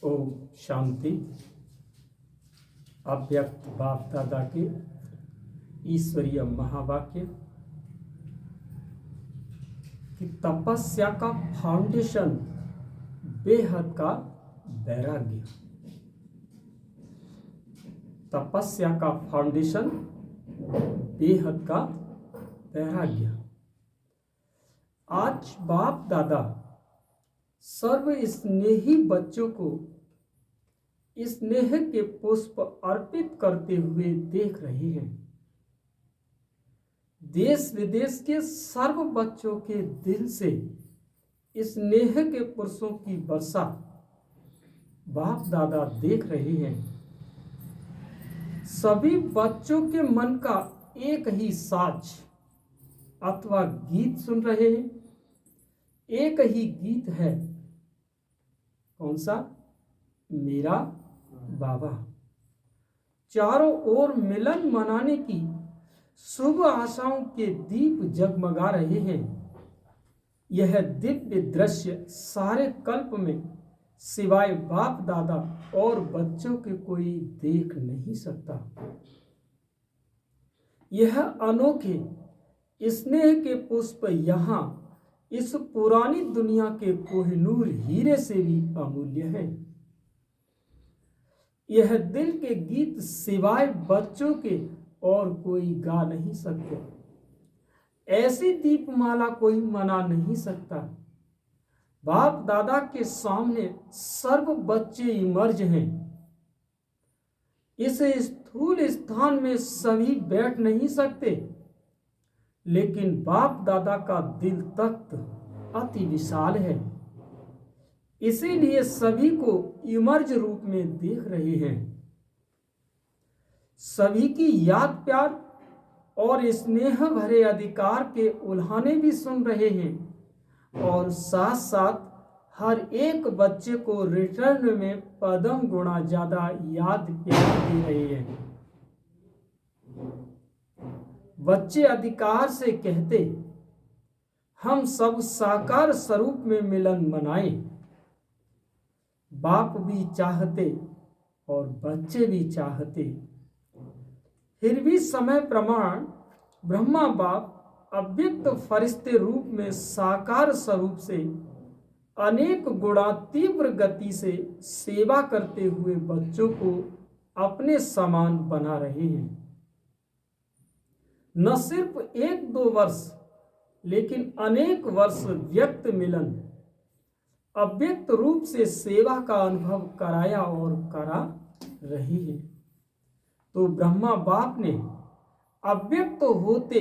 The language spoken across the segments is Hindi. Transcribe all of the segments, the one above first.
ओम शांति। अव्यक्त बाप दादा के ईश्वरीय महावाक्य कि तपस्या का फाउंडेशन बेहद का वैराग्य। तपस्या का फाउंडेशन बेहद का वैराग्य। आज बाप दादा सर्व स्नेही बच्चों को स्नेह के पुष्प अर्पित करते हुए देख रहे हैं। देश विदेश के सर्व बच्चों के दिल से स्नेह के पुष्पों की वर्षा बाप दादा देख रहे हैं। सभी बच्चों के मन का एक ही साज अथवा गीत सुन रहे हैं। एक ही गीत है, कौन सा? मेरा बाबा। चारों ओर मिलन मनाने की शुभ आशाओं के दीप जगमगा रहे हैं। यह दिव्य दृश्य सारे कल्प में सिवाय बाप दादा और बच्चों के कोई देख नहीं सकता। यह अनोखे स्नेह के पुष्प यहाँ इस पुरानी दुनिया के कोहिनूर हीरे से भी अमूल्य है। यह दिल के गीत सिवाय बच्चों के और कोई गा नहीं सकते। ऐसी दीपमाला कोई मना नहीं सकता। बाप दादा के सामने सर्व बच्चे इमर्ज हैं। इस स्थूल स्थान में सभी बैठ नहीं सकते, लेकिन बाप दादा का दिल तख्त अति विशाल है, इसीलिए सभी को इमर्ज रूप में देख रहे हैं। सभी की याद प्यार और स्नेह भरे अधिकार के उल्हाने भी सुन रहे हैं और साथ साथ हर एक बच्चे को रिटर्न में पदम गुणा ज्यादा याद प्यार दे रहे हैं। बच्चे अधिकार से कहते, हम सब साकार स्वरूप में मिलन मनाएं। बाप भी चाहते और बच्चे भी चाहते। फिर भी समय प्रमाण ब्रह्मा बाप अव्यक्त फरिश्ते रूप में साकार स्वरूप से अनेक गुणा तीव्र गति से सेवा करते हुए बच्चों को अपने समान बना रहे हैं। न सिर्फ 1-2 वर्ष, लेकिन अनेक वर्ष व्यक्त मिलन अव्यक्त रूप से सेवा का अनुभव कराया और करा रही है। तो ब्रह्मा बाप ने अव्यक्त होते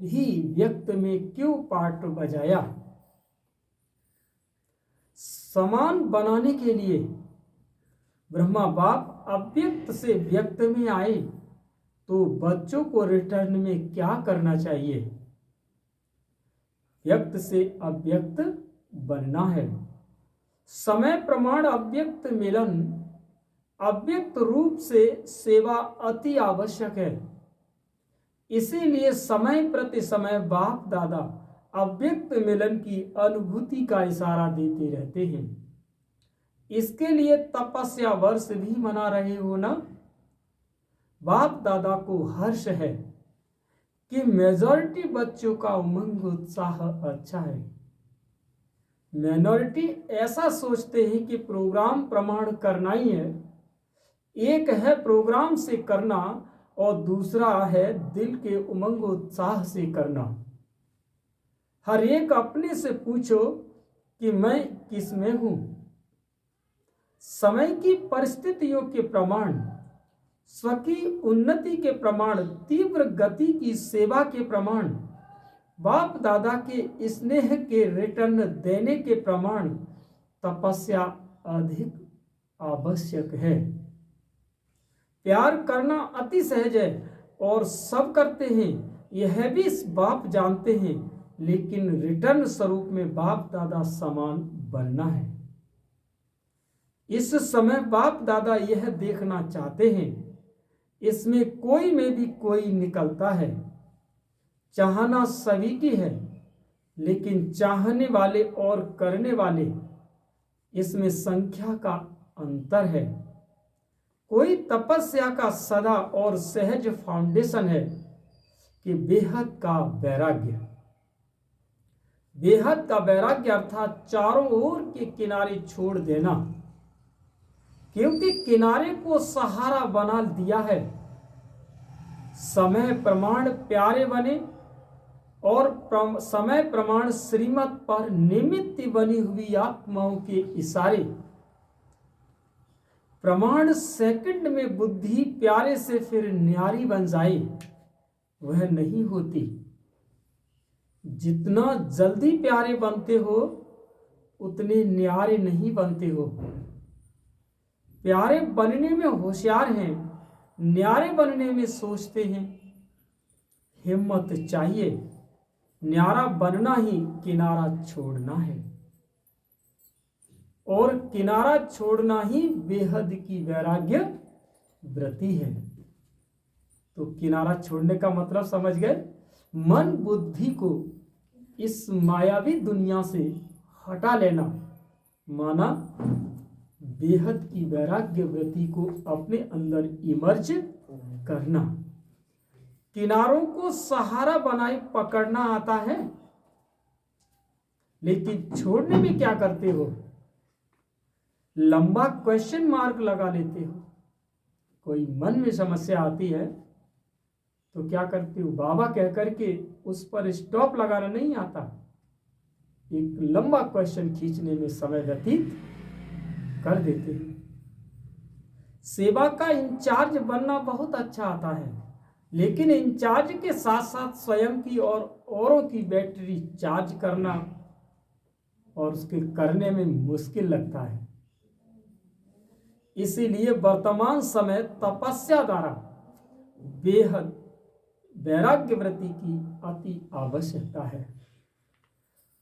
ही व्यक्त में क्यों पार्ट बजाया? समान बनाने के लिए। ब्रह्मा बाप अव्यक्त से व्यक्त में आए तो बच्चों को रिटर्न में क्या करना चाहिए? व्यक्त से अव्यक्त बनना है। समय प्रमाण अव्यक्त मिलन अव्यक्त रूप से सेवा अति आवश्यक है। इसीलिए समय प्रति समय बाप दादा अव्यक्त मिलन की अनुभूति का इशारा देते रहते हैं। इसके लिए तपस्या वर्ष भी मना रहे हो ना? बाप दादा को हर्ष है कि मेजॉरिटी बच्चों का उमंग उत्साह अच्छा है। माइनॉरिटी ऐसा सोचते हैं कि प्रोग्राम प्रमाण करना ही है। एक है प्रोग्राम से करना और दूसरा है दिल के उमंग उत्साह से करना। हर एक अपने से पूछो कि मैं किस में हूं। समय की परिस्थितियों के प्रमाण, स्व की उन्नति के प्रमाण, तीव्र गति की सेवा के प्रमाण, बाप दादा के स्नेह के रिटर्न देने के प्रमाण तपस्या अधिक आवश्यक है। प्यार करना अति सहज है और सब करते हैं, यह भी बाप जानते हैं, लेकिन रिटर्न स्वरूप में बाप दादा समान बनना है। इस समय बाप दादा यह देखना चाहते हैं, इसमें कोई में भी कोई निकलता है। चाहना सभी की है, लेकिन चाहने वाले और करने वाले, इसमें संख्या का अंतर है। कोई तपस्या का सदा और सहज फाउंडेशन है कि बेहद का वैराग्य। बेहद का वैराग्य अर्थात चारों ओर के किनारे छोड़ देना, क्योंकि किनारे को सहारा बना दिया है। समय प्रमाण प्यारे बने और समय प्रमाण श्रीमत पर निमित्त बनी हुई आत्माओं के इशारे। प्रमाण सेकंड में बुद्धि प्यारे से फिर न्यारी बन जाए, वह नहीं होती। जितना जल्दी प्यारे बनते हो उतने न्यारे नहीं बनते हो। प्यारे बनने में होशियार हैं, न्यारे बनने में सोचते हैं। हिम्मत चाहिए, न्यारा बनना ही किनारा छोड़ना है, और किनारा छोड़ना ही बेहद की वैराग्य व्रति है। तो किनारा छोड़ने का मतलब समझ गए? मन बुद्धि को इस मायावी दुनिया से हटा लेना, माना बेहद की वैराग्य व्रति को अपने अंदर इमर्ज करना। किनारों को सहारा बनाए पकड़ना आता है, लेकिन छोड़ने में क्या करते हो? लंबा क्वेश्चन मार्क लगा लेते हो। कोई मन में समस्या आती है तो क्या करते हो? बाबा कह करके उस पर स्टॉप लगाना नहीं आता, एक लंबा क्वेश्चन खींचने में समय व्यतीत कर देते हैं। सेवा का इंचार्ज बनना बहुत अच्छा आता है, लेकिन इंचार्ज के साथ साथ स्वयं की और औरों की बैटरी चार्ज करना और उसके करने में मुश्किल लगता है। इसीलिए वर्तमान समय तपस्या द्वारा बेहद वैराग्य व्रति की अति आवश्यकता है।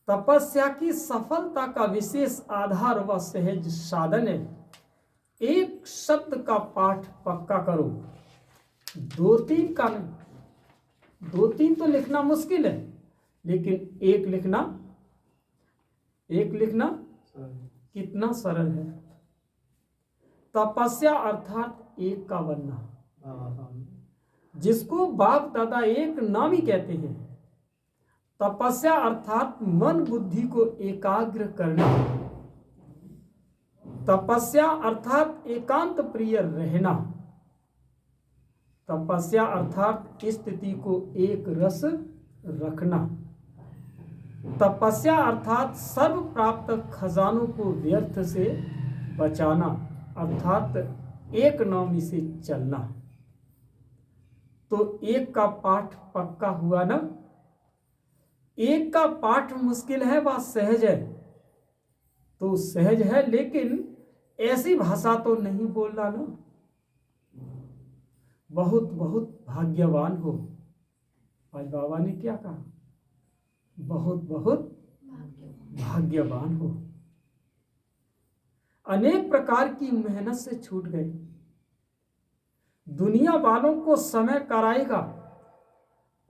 तपस्या की सफलता का विशेष आधार व सहज साधन है। एक शब्द का पाठ पक्का करो, 2-3 का नहीं। 2-3 तो लिखना मुश्किल है, लेकिन एक लिखना कितना सरल है। तपस्या अर्थात एक का बनना, जिसको बाप दादा एक नाम ही कहते हैं। तपस्या अर्थात मन बुद्धि को एकाग्र करना। तपस्या अर्थात एकांत प्रिय रहना। तपस्या अर्थात स्थिति को एक रस रखना। तपस्या अर्थात सर्व प्राप्त खजानों को व्यर्थ से बचाना, अर्थात एक नामी से चलना। तो एक का पाठ पक्का हुआ ना। एक का पाठ मुश्किल है, वह सहज है तो सहज है, लेकिन ऐसी भाषा तो नहीं बोलना ना। बहुत बहुत भाग्यवान हो। आज बाबा ने क्या कहा? बहुत बहुत भाग्यवान हो। अनेक प्रकार की मेहनत से छूट गए। दुनिया वालों को समय कराएगा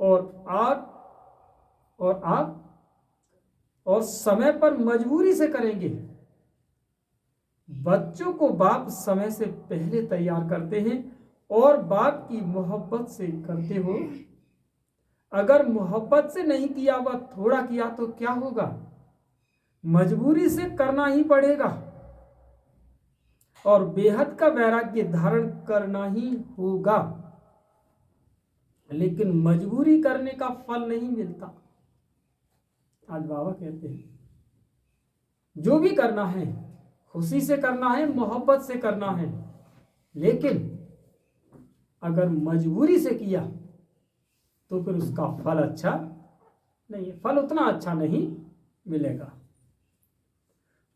और आप समय पर मजबूरी से करेंगे। बच्चों को बाप समय से पहले तैयार करते हैं और बाप की मोहब्बत से करते हो। अगर मोहब्बत से नहीं किया, वह थोड़ा किया तो क्या होगा? मजबूरी से करना ही पड़ेगा और बेहद का वैराग्य धारण करना ही होगा, लेकिन मजबूरी करने का फल नहीं मिलता। आज बाबा कहते हैं जो भी करना है खुशी से करना है, मोहब्बत से करना है, लेकिन अगर मजबूरी से किया तो फिर उसका फल अच्छा नहीं, फल उतना अच्छा नहीं मिलेगा।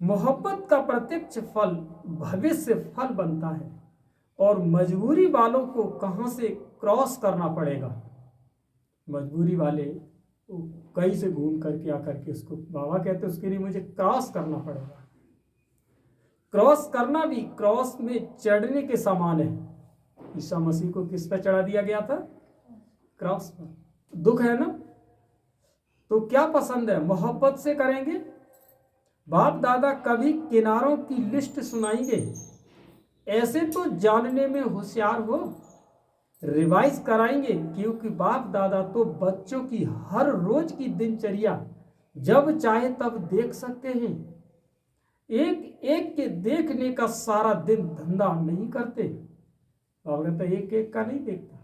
मोहब्बत का प्रत्यक्ष फल भविष्य फल बनता है और मजबूरी वालों को कहां से क्रॉस करना पड़ेगा? मजबूरी वाले कहीं से घूम करके आकर के उसको बाबा कहते हैं उसके लिए मुझे क्रॉस करना पड़ेगा। क्रॉस करना भी क्रॉस में चढ़ने के समान है। ईसा मसीह को किस पर चढ़ा दिया गया था? क्रॉस पर। दुख है ना, तो क्या पसंद है? मोहब्बत से करेंगे। बाप दादा कभी किनारों की लिस्ट सुनाएंगे ऐसे तो जानने में होशियार हो। रिवाइज कराएंगे, क्योंकि बाप दादा तो बच्चों की हर रोज की दिनचर्या जब चाहे तब देख सकते हैं। एक एक के देखने का सारा दिन धंधा नहीं करते। बाबा तो एक एक का नहीं देखता।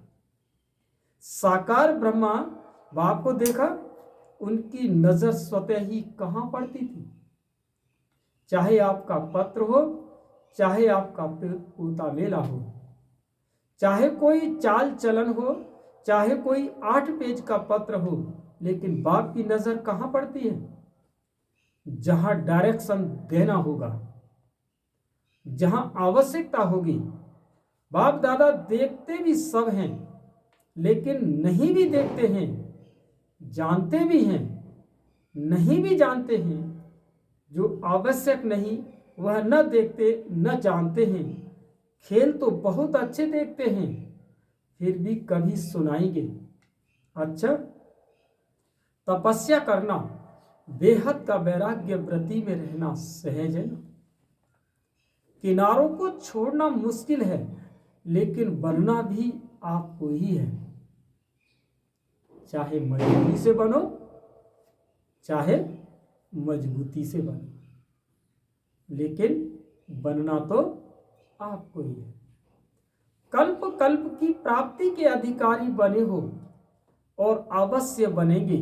साकार ब्रह्मा बाप को देखा, उनकी नजर स्वतः ही कहां पड़ती थी। चाहे आपका पत्र हो, चाहे आपका पूता मेला हो, चाहे कोई चाल चलन हो, चाहे कोई 8 पेज का पत्र हो, लेकिन बाप की नजर कहां पड़ती है? जहां डायरेक्शन देना होगा, जहां आवश्यकता होगी। बाप दादा देखते भी सब हैं, लेकिन नहीं भी देखते हैं, जानते भी हैं, नहीं भी जानते हैं। जो आवश्यक नहीं वह न देखते न जानते हैं। खेल तो बहुत अच्छे देखते हैं, फिर भी कभी सुनाएंगे। अच्छा, तपस्या करना, बेहद का वैराग्य व्रति में रहना सहज है ना। किनारों को छोड़ना मुश्किल है, लेकिन बनना भी आपको ही है। चाहे मजबूरी से बनो, चाहे मजबूती से बनो, लेकिन बनना तो आपको ही है। कल्प कल्प की प्राप्ति के अधिकारी बने हो और अवश्य बनेंगे।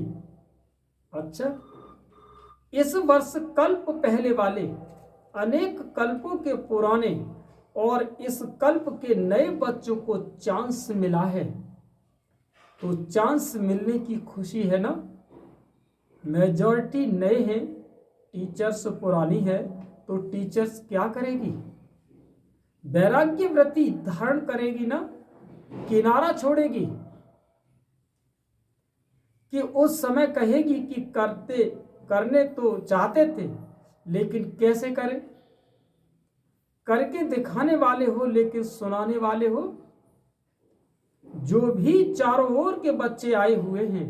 अच्छा, इस वर्ष कल्प पहले वाले अनेक कल्पों के पुराने और इस कल्प के नए बच्चों को चांस मिला है, तो चांस मिलने की खुशी है ना। मेजॉरिटी नए हैं, टीचर्स पुरानी है, तो टीचर्स क्या करेगी? वैराग्य व्रति धारण करेगी ना, किनारा छोड़ेगी कि उस समय कहेगी कि करने तो चाहते थे, लेकिन कैसे करें? करके दिखाने वाले हो, लेकिन सुनाने वाले हो। जो भी चारों ओर के बच्चे आए हुए हैं,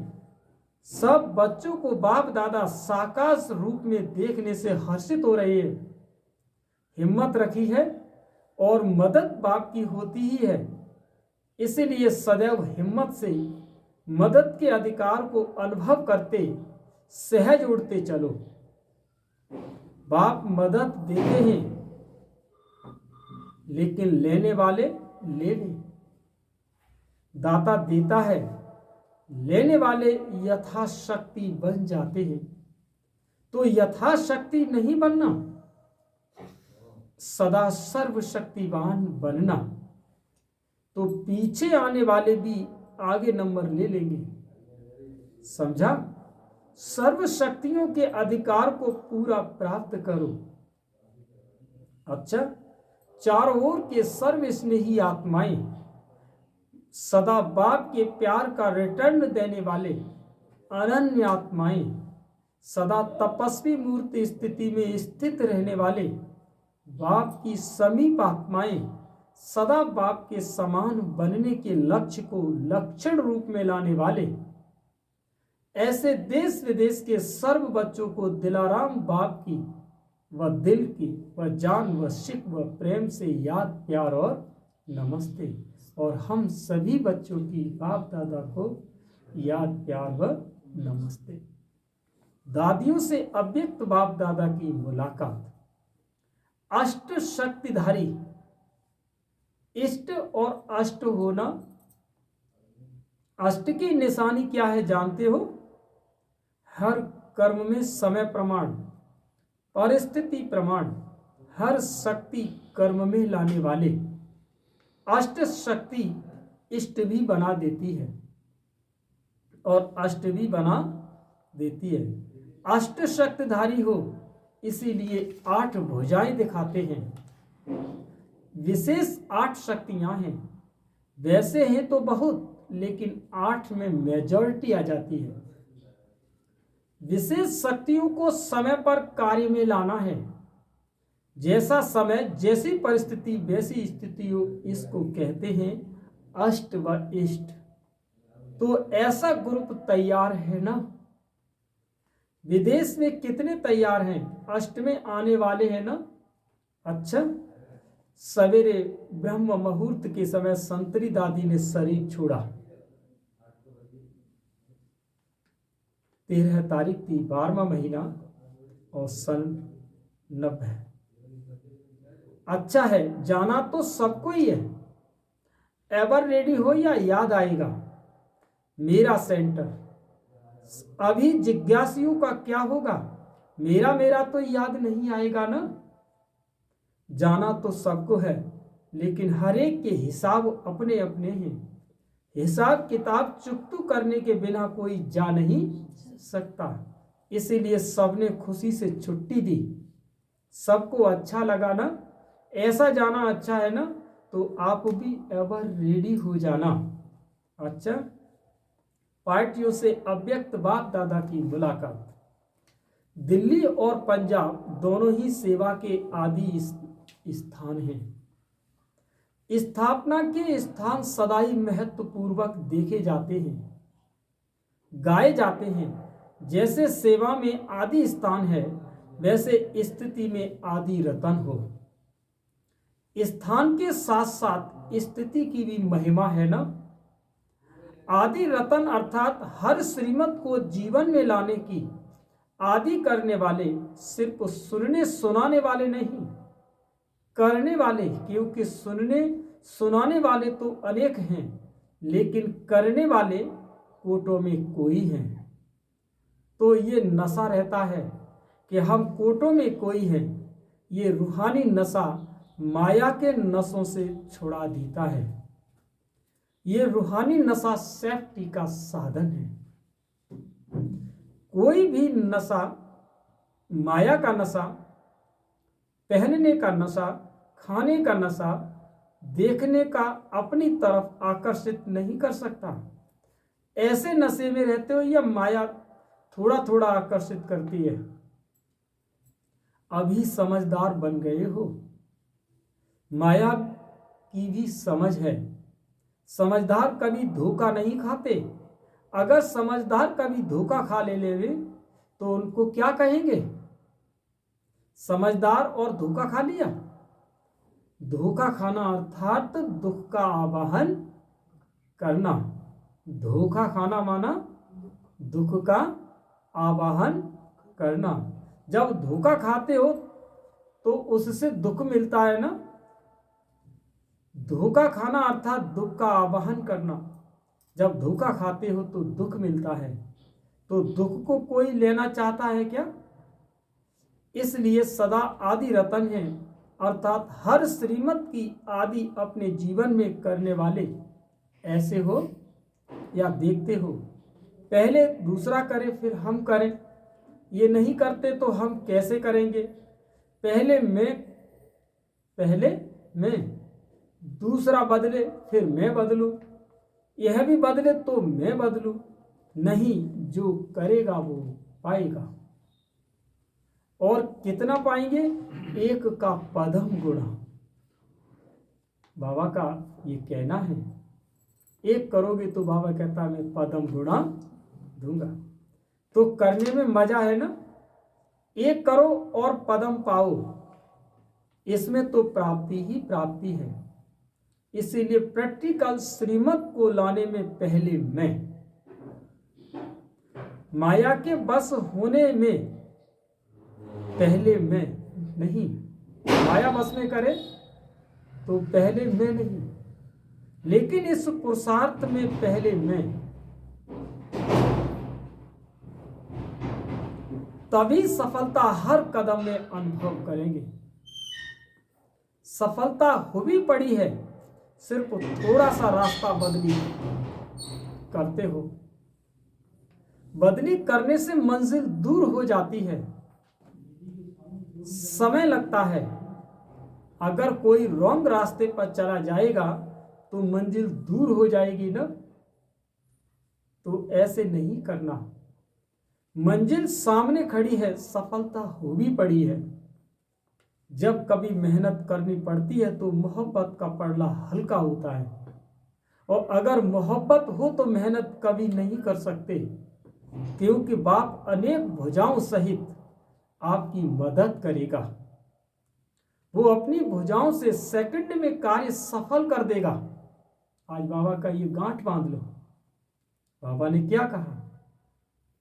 सब बच्चों को बाप दादा साकार रूप में देखने से हर्षित हो रहे हैं। हिम्मत रखी है और मदद बाप की होती ही है, इसलिए सदैव हिम्मत से मदद के अधिकार को अनुभव करते सहज उड़ते चलो। बाप मदद देते हैं, लेकिन लेने वाले ले लें। दाता देता है, लेने वाले यथाशक्ति बन जाते हैं। तो यथाशक्ति नहीं बनना, सदा सर्वशक्तिवान बनना, तो पीछे आने वाले भी आगे नंबर ले लेंगे। समझा? सर्व शक्तियों के अधिकार को पूरा प्राप्त करो। अच्छा, चारों ओर के सर्व स्नेही आत्माएं, सदा बाप के प्यार का रिटर्न देने वाले अनन्य आत्माएं, सदा तपस्वी मूर्ति स्थिति में स्थित रहने वाले बाप की समीप आत्माएं, सदा बाप के समान बनने के लक्ष्य को लक्षण रूप में लाने वाले, ऐसे देश विदेश के सर्व बच्चों को दिलाराम बाप की व दिल की व जान व शिक व प्रेम से याद प्यार और नमस्ते। और हम सभी बच्चों की बाप दादा को याद प्यार व नमस्ते। दादियों से अव्यक्त बाप दादा की मुलाकात। अष्ट शक्तिधारी, इष्ट और अष्ट होना। अष्ट की निशानी क्या है जानते हो? हर कर्म में समय प्रमाण, परिस्थिति प्रमाण, हर शक्ति कर्म में लाने वाले। अष्ट शक्ति इष्ट भी बना देती है और अष्ट भी बना देती है। अष्ट शक्तिधारी हो, इसीलिए 8 भुजाएं दिखाते हैं। विशेष 8 शक्तियां हैं। वैसे हैं तो बहुत, लेकिन 8 में मेजॉरिटी आ जाती है। विशेष शक्तियों को समय पर कार्य में लाना है। जैसा समय, जैसी परिस्थिति, वैसी स्थितियों, इसको कहते हैं अष्ट व इष्ट। तो ऐसा ग्रुप तैयार है ना? विदेश में कितने तैयार हैं? अष्ट में आने वाले हैं ना? अच्छा, सवेरे ब्रह्म मुहूर्त के समय संतरी दादी ने शरीर छोड़ा। 13 तारीख थी, 12वां महीना और सन 90। अच्छा है, जाना तो सबको ही है। एवर रेडी हो या याद आएगा मेरा सेंटर। अभी जिज्ञासियों का क्या होगा, मेरा तो याद नहीं आएगा ना। जाना तो सबको है, लेकिन हर एक के हिसाब अपने अपने हैं। हिसाब किताब चुकतू करने के बिना कोई जा नहीं सकता। इसीलिए सबने खुशी से छुट्टी दी। सबको अच्छा लगा ना, ऐसा जाना अच्छा है ना, तो आप भी एवर रेडी हो जाना। अच्छा, पार्टियों से अव्यक्त बाप दादा की मुलाकात। दिल्ली और पंजाब दोनों ही सेवा के आदि स्थान हैं। स्थापना के स्थान सदा ही महत्वपूर्वक देखे जाते हैं, गाए जाते हैं। जैसे सेवा में आदि स्थान है, वैसे स्थिति में आदि रतन हो। स्थान के साथ साथ स्थिति की भी महिमा है ना। आदि रतन अर्थात हर श्रीमत को जीवन में लाने की आदि करने वाले, सिर्फ सुनने सुनाने वाले नहीं, करने वाले। क्योंकि सुनने सुनाने वाले तो अनेक हैं, लेकिन करने वाले कोटों में कोई हैं। तो ये नशा रहता है कि हम कोटों में कोई हैं। ये रूहानी नशा माया के नशों से छुड़ा देता है। ये रूहानी नशा सेफ्टी का साधन है। कोई भी नशा, माया का नशा, पहनने का नशा, खाने का नशा, देखने का अपनी तरफ आकर्षित नहीं कर सकता। ऐसे नशे में रहते हो या माया थोड़ा थोड़ा आकर्षित करती है। अभी समझदार बन गए हो। माया की भी समझ है। समझदार कभी धोखा नहीं खाते। अगर समझदार कभी धोखा खा ले तो उनको क्या कहेंगे? समझदार और धोखा खा लिया। धोखा खाना अर्थात दुख का आवाहन करना। धोखा खाना माना दुख का आवाहन करना। जब धोखा खाते हो तो उससे दुख मिलता है ना। धोखा खाना अर्थात दुख का आवाहन करना। जब धोखा खाते हो तो दुख मिलता है, तो दुख को कोई लेना चाहता है क्या? इसलिए सदा आदि रतन है, अर्थात हर श्रीमत की आदि अपने जीवन में करने वाले ऐसे हो या देखते हो। पहले दूसरा करे फिर हम करें। ये नहीं करते तो हम कैसे करेंगे? पहले मैं, दूसरा बदले फिर मैं बदलूं, यह भी बदले तो मैं बदलूं। नहीं, जो करेगा वो पाएगा। और कितना पाएंगे? एक का पदम गुणा। बाबा का ये कहना है, एक करोगे तो बाबा कहता है मैं पदम गुणा दूंगा। तो करने में मजा है ना। एक करो और पदम पाओ, इसमें तो प्राप्ति ही प्राप्ति है। इसीलिए प्रैक्टिकल श्रीमत को लाने में पहले मैं, माया के बस होने में पहले मैं नहीं। माया बस में करे तो पहले मैं नहीं, लेकिन इस पुरुषार्थ में पहले मैं। तभी सफलता हर कदम में अनुभव करेंगे। सफलता हो भी पड़ी है, सिर्फ थोड़ा सा रास्ता बदली करते हो। बदली करने से मंजिल दूर हो जाती है, समय लगता है। अगर कोई रॉन्ग रास्ते पर चला जाएगा तो मंजिल दूर हो जाएगी ना। तो ऐसे नहीं करना। मंजिल सामने खड़ी है, सफलता हो भी पड़ी है। जब कभी मेहनत करनी पड़ती है तो मोहब्बत का पड़ला हल्का होता है, और अगर मोहब्बत हो तो मेहनत कभी नहीं कर सकते, क्योंकि बाप अनेक भुजाओं सहित आपकी मदद करेगा। वो अपनी भुजाओं से सेकंड में कार्य सफल कर देगा। आज बाबा का ये गांठ बांध लो। बाबा ने क्या कहा,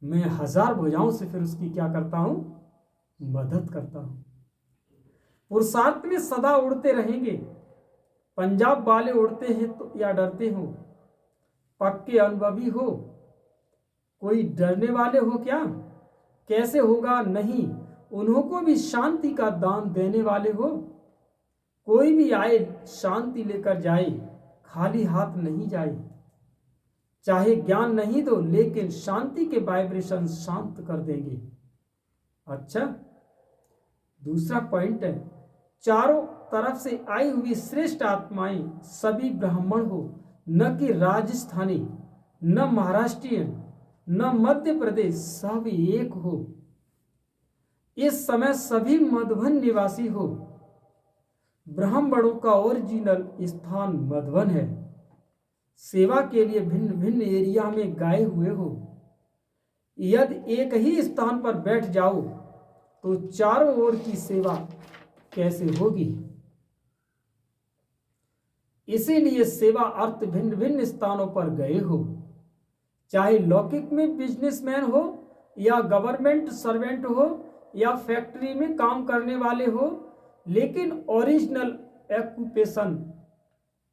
मैं 1000 भुजाओं से फिर उसकी क्या करता हूं, मदद करता हूं। पुरुषार्थ में सदा उड़ते रहेंगे। पंजाब वाले उड़ते हैं तो या डरते हो, पक्के अनुभवी हो, कोई डरने वाले हो क्या? कैसे होगा? नहीं, उन्हों को भी शांति का दान देने वाले हो। कोई भी आए शांति लेकर जाए, खाली हाथ नहीं जाए। चाहे ज्ञान नहीं दो, लेकिन शांति के वाइब्रेशन शांत कर देंगे। अच्छा, दूसरा पॉइंट है, चारों तरफ से आई हुई श्रेष्ठ आत्माएं सभी ब्राह्मण हो, न कि राजस्थानी, न महाराष्ट्रियन, न मध्य प्रदेश, सब एक हो। इस समय सभी मधुबन निवासी हो। ब्राह्मणों का ओरिजिनल स्थान मधुबन है। सेवा के लिए भिन्न भिन्न एरिया में गए हुए हो। यदि एक ही स्थान पर बैठ जाओ तो चारों ओर की सेवा कैसे होगी? इसीलिए सेवा अर्थ भिन्न भिन्न स्थानों पर गए हो। चाहे लौकिक में बिजनेसमैन हो, या गवर्नमेंट सर्वेंट हो, या फैक्ट्री में काम करने वाले हो, लेकिन ओरिजिनल ऑक्यूपेशन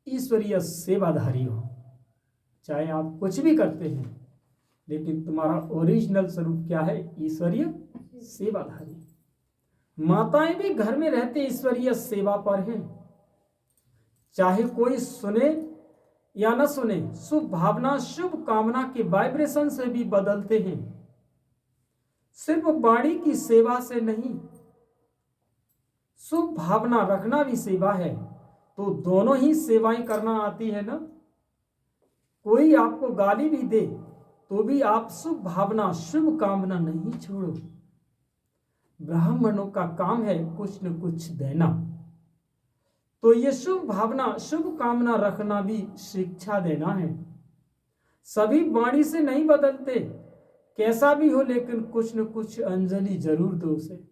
ईश्वरीय सेवाधारी हो। चाहे आप कुछ भी करते हैं, लेकिन तुम्हारा ओरिजिनल स्वरूप क्या है? ईश्वरीय सेवाधारी। माताएं भी घर में रहते ईश्वरीय सेवा पर हैं। चाहे कोई सुने या न सुने, शुभ भावना शुभ कामना के वाइब्रेशन से भी बदलते हैं। सिर्फ वाणी की सेवा से नहीं, शुभ भावना रखना भी सेवा है। तो दोनों ही सेवाएं करना आती है ना। कोई आपको गाली भी दे तो भी आप शुभ भावना शुभ कामना नहीं छोड़ो। ब्राह्मणों का काम है कुछ न कुछ देना, तो ये शुभ भावना शुभ कामना रखना भी शिक्षा देना है। सभी वाणी से नहीं बदलते, कैसा भी हो, लेकिन कुछ न कुछ अंजलि जरूर दो उसे,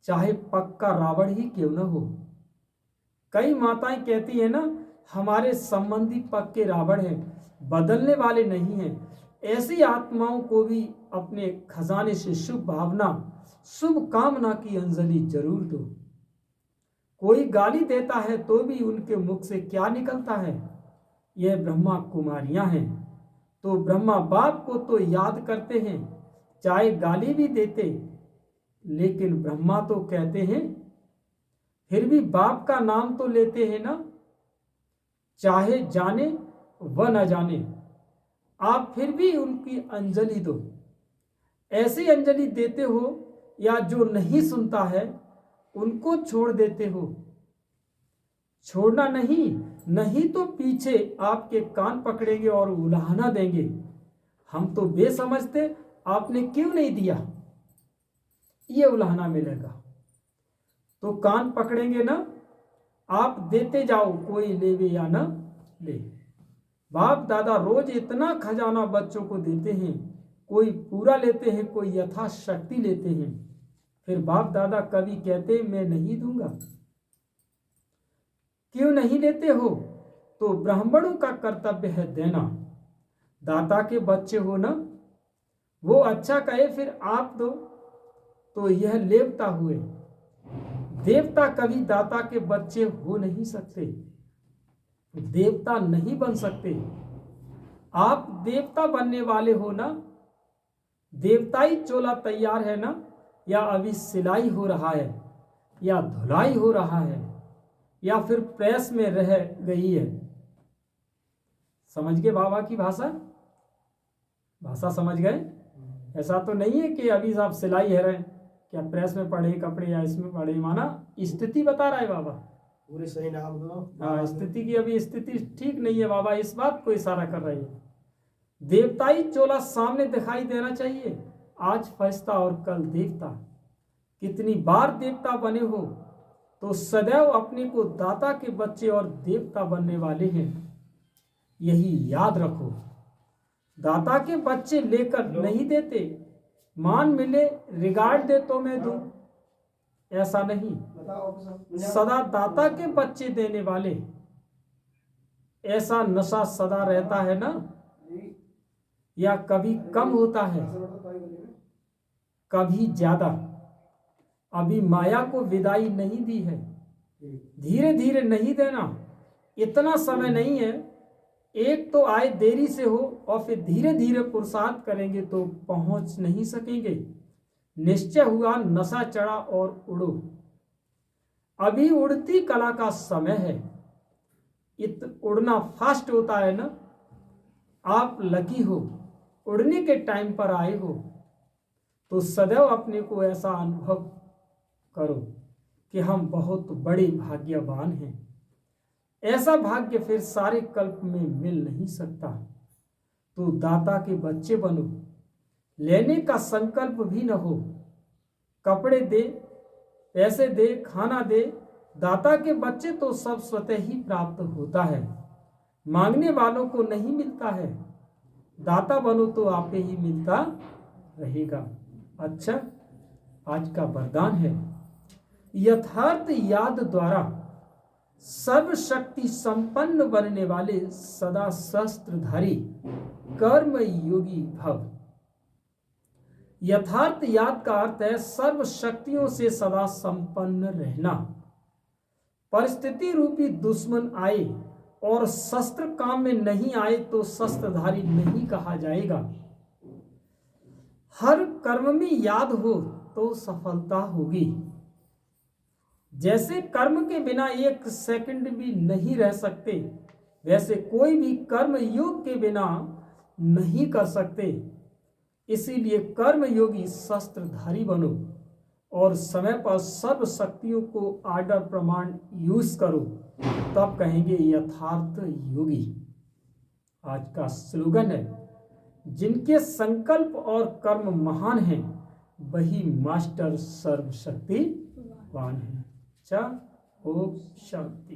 चाहे पक्का रावण ही क्यों न हो। कई माताएं कहती है ना, हमारे संबंधी पक्के रावण हैं, बदलने वाले नहीं हैं। ऐसी आत्माओं को भी अपने खजाने से शुभ भावना शुभ कामना की अंजलि जरूर दो। कोई गाली देता है तो भी उनके मुख से क्या निकलता है? यह ब्रह्मा कुमारियां हैं। तो ब्रह्मा बाप को तो याद करते हैं, चाहे गाली भी देते, लेकिन ब्रह्मा तो कहते हैं, फिर भी बाप का नाम तो लेते हैं ना। चाहे जाने व न जाने, आप फिर भी उनकी अंजलि दो। ऐसी अंजलि देते हो या जो नहीं सुनता है उनको छोड़ देते हो। छोड़ना नहीं तो पीछे आपके कान पकड़ेंगे और उलाहना देंगे, हम तो बेसमझते, आपने क्यों नहीं दिया, ये उलाहना मिलेगा। तो कान पकड़ेंगे ना, आप देते जाओ, कोई लेवे या न ले। बाप दादा रोज इतना खजाना बच्चों को देते हैं, कोई पूरा लेते हैं, कोई यथाशक्ति लेते हैं। फिर बाप दादा कभी कहते मैं नहीं दूंगा। क्यों नहीं लेते हो? तो ब्राह्मणों का कर्तव्य है देना। दाता के बच्चे हो ना, वो अच्छा कहे फिर आप दो, तो यह लेवता हुए। देवता कभी दाता के बच्चे हो नहीं सकते, देवता नहीं बन सकते। आप देवता बनने वाले हो ना। देवताई चोला तैयार है ना, या अभी सिलाई हो रहा है, या धुलाई हो रहा है, या फिर प्रेस में रह गई है? समझ गए बाबा की भाषा? भाषा समझ गए? ऐसा तो नहीं है कि अभी आप सिलाई है रहे, क्या प्रेस में पड़े कपड़े या इसमें पड़े, माना स्थिति बता रहा है बाबा। पूरे सही नाम दो। हाँ, स्थिति की अभी स्थिति ठीक नहीं है, बाबा इस बात को इशारा कर रही है। देवताई चोला सामने दिखाई देना चाहिए। आज फरिश्ता और कल देवता। कितनी बार देवता बने हो, तो सदैव अपने को दाता के बच्चे और देवता बनने वाले हैं, यही याद रखो। दाता के बच्चे लेकर नहीं देते, मान मिले रिगार्ड दे तो मैं दूं, ऐसा नहीं। बताओ ऑप्शन। सदा दाता के बच्चे देने वाले, ऐसा नशा सदा रहता है ना, जी। या कभी कम होता है, कभी ज्यादा। अभी माया को विदाई नहीं दी है, धीरे धीरे नहीं देना, इतना समय नहीं है। एक तो आए देरी से हो और फिर धीरे धीरे पुरुषार्थ करेंगे तो पहुंच नहीं सकेंगे। निश्चय हुआ नशा चढ़ा और उड़ो। अभी उड़ती कला का समय है। उड़ना फास्ट होता है ना। आप लकी हो, उड़ने के टाइम पर आए हो, तो सदैव अपने को ऐसा अनुभव करो कि हम बहुत बड़े भाग्यवान हैं। ऐसा भाग्य फिर सारे कल्प में मिल नहीं सकता। तो दाता के बच्चे बनो, लेने का संकल्प भी न हो। कपड़े दे, पैसे दे, खाना दे, दाता के बच्चे तो सब स्वतः ही प्राप्त होता है, मांगने वालों को नहीं मिलता है। दाता बनो तो आपे ही मिलता रहेगा। अच्छा, आज का वरदान है, यथार्थ याद द्वारा सर्वशक्ति संपन्न बनने वाले सदा शस्त्रधारी कर्म योगी भव। यथार्थ याद का अर्थ है सर्व शक्तियों से सदा संपन्न रहना। परिस्थिति रूपी दुश्मन आए और शस्त्र काम में नहीं आए तो शस्त्रधारी नहीं कहा जाएगा। हर कर्म में याद हो तो सफलता होगी। जैसे कर्म के बिना एक सेकंड भी नहीं रह सकते, वैसे कोई भी कर्म योग के बिना नहीं कर सकते। इसीलिए कर्म योगी शस्त्रधारी बनो और समय पर सर्व शक्तियों को आर्डर प्रमाण यूज करो, तब कहेंगे यथार्थ योगी। आज का स्लोगन है, जिनके संकल्प और कर्म महान हैं वही मास्टर सर्वशक्तिवान है। ओम शांति।